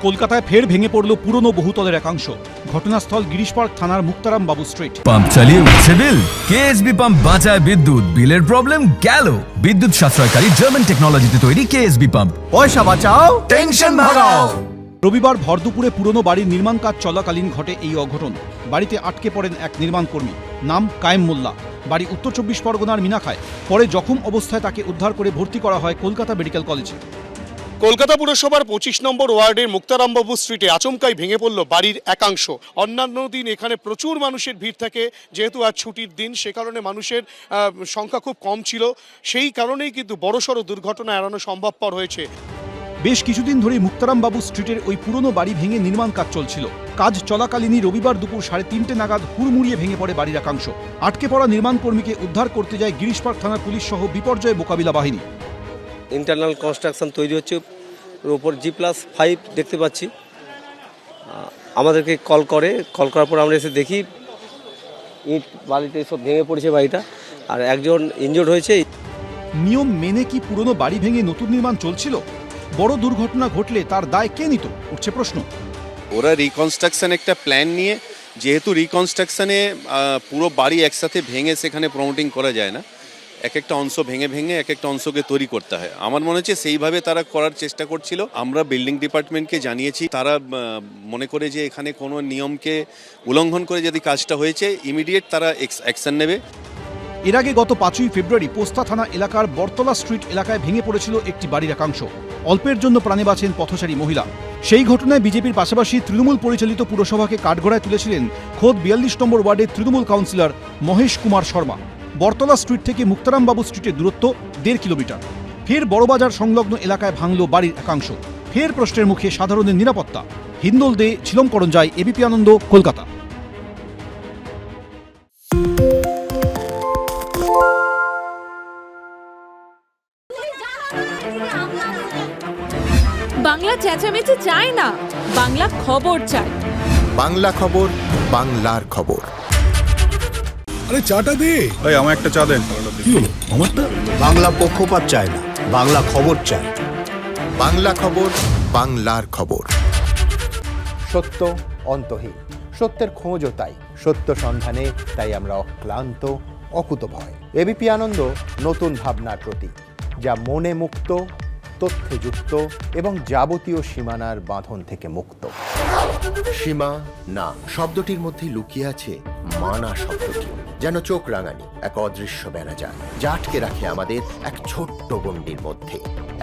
কলকাতায় ফের ভেঙে পড়ল পুরনো বহুতলের একাংশ। ঘটনাস্থল গিরিশ পার্ক থানার মুক্তারাম বাবু স্ট্রিট। পাম্প চালিয়ে উঠছে বিল, কেএসবি পাম্প বাঁচায় বিদ্যুৎ, বিলের প্রবলেম গেল। বিদ্যুৎ সাশ্রয়কারী জার্মান টেকনোলজিতে তৈরি কেএসবি পাম্প। পয়সা বাঁচাও, টেনশন ভাগাও। রবিবার ভরদুপুরে পুরনো বাড়ির নির্মাণ কাজ চলাকালীন ঘটে এই অঘটন। বাড়িতে আটকে পড়েন এক নির্মাণ কর্মী, নাম কায়েম মোল্লা, বাড়ি উত্তর 24 পরগনার মিনাখায়। পরে জখম অবস্থায় তাকে উদ্ধার করে ভর্তি করা হয় কলকাতা মেডিকেল কলেজে। কলকাতা পুরসভার 25 নম্বর ওয়ার্ডের মুক্তারামবাবু স্ট্রিটে আচমকাই ভেঙে পড়ল বাড়ির একাংশ। অন্যান্য দিন এখানে প্রচুর মানুষের ভিড় থাকে, যেহেতু আজ ছুটির দিন সে কারণে মানুষের সংখ্যা খুব কম ছিল। সেই কারণেই কিন্তু বড়সড় দুর্ঘটনা এড়ানো সম্ভবপর হয়েছে। বেশ কিছুদিন ধরে মুক্তারামবাবু স্ট্রিটের ওই পুরনো বাড়ি ভেঙে নির্মাণ কাজ চলছিল। কাজ চলাকালীনই রবিবার দুপুর 3:30 নাগাদ হুড়মুড়িয়ে ভেঙে পড়ে বাড়ির একাংশ। আটকে পড়া নির্মাণ কর্মীকে উদ্ধার করতে যায় গিরিশ পার্ক থানার পুলিশ সহ বিপর্যয় মোকাবিলা বাহিনী। ইন্টারনাল কনস্ট্রাকশন তৈরি হচ্ছে, ওপর G+5 দেখতে পাচ্ছি। আমাদেরকে কল করার পর আমরা এসে দেখি ইট বাড়িতে সব ভেঙে পড়েছে বাড়িটা, আর একজন ইনজুর্ড হয়েছে। নিয়ম মেনে কি পুরনো বাড়ি ভেঙে নতুন নির্মাণ চলছিল? বড় দুর্ঘটনা ঘটলে তার দায় কে নিত, উঠছে প্রশ্ন। ওরা রিকনস্ট্রাকশন একটা প্ল্যান নিয়ে, যেহেতু রিকনস্ট্রাকশনে পুরো বাড়ি একসাথে ভেঙে সেখানে প্রমোটিং করা যায় না, এক একটা অংশ ভেঙে ভেঙে এক একটা অংশকে তৈরি করতে হয়। আমার মনে হচ্ছে সেইভাবে তারা করার চেষ্টা করছিল। আমরা বিল্ডিং ডিপার্টমেন্টকে জানিয়েছি, তারা মনে করে যে এখানে কোনো নিয়মকে উল্লঙ্ঘন করে যদি কাজটা হয়েছে ইমিডিয়েট তারা অ্যাকশন নেবে। এর আগে গত 5ই ফেব্রুয়ারি পোস্তা থানা এলাকার বরতলা স্ট্রিট এলাকায় ভেঙে পড়েছিল একটি বাড়ির একাংশ। অল্পের জন্য প্রাণে বাঁচেন পথচারী মহিলা। সেই ঘটনায় বিজেপির পাশাপাশি তৃণমূল পরিচালিত পুরসভাকে কাঠগড়ায় তুলেছিলেন খোদ 42 নম্বর ওয়ার্ডের তৃণমূল কাউন্সিলর মহেশ কুমার শর্মা। বরতলা স্ট্রিট থেকে মুক্তারামবাবু স্ট্রিটের দূরত্ব 1.5 কিলোমিটার। ফের বড়বাজার সংলগ্ন এলাকায় ভাঙল বাড়ির একাংশ। ফের প্রশ্নের মুখে সাধারণের নিরাপত্তা। হিন্দোল দে, ছিলম করঞ্জাই, এবিপি আনন্দ, কলকাতা। বাংলা চেঁচামেচি চায় না, বাংলা খবর চায়। বাংলা খবর, বাংলার খবর। আরে চাটা দে। এই আমার একটা চা দেন। কি হলো আমারটা? বাংলা পক্ষপাত চায় না, বাংলা খবর চায়। বাংলা খবর, বাংলার খবর। সত্য অন্তহীন, সত্যের খোঁজও তাই, সত্য সন্ধানে তাই আমরা অক্লান্ত, অকুতভয়। এবিপি আনন্দ নতুন ভাবনার প্রতীক, যা মনে মুক্ত, তথ্যে যুক্ত এবং যাবতীয় সীমানার বাঁধন থেকে মুক্ত। সীমা না শব্দটির মধ্যে লুকিয়ে আছে মানা শব্দটি, যেন চোখ রাঙানি এক অদৃশ্য বেড়াজাল, যা আটকে রাখে আমাদের এক ছোট্ট গণ্ডির মধ্যে।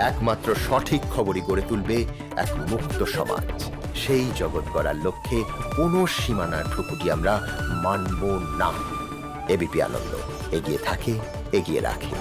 একমাত্র সঠিক খবরই গড়ে তুলবে এক মুক্ত সমাজ। সেই জগৎ গড়ার লক্ষ্যে কোনো সীমানার ঠুকুটি আমরা মানব না। এবিপি আনন্দ এগিয়ে থাকে, এগিয়ে রাখে।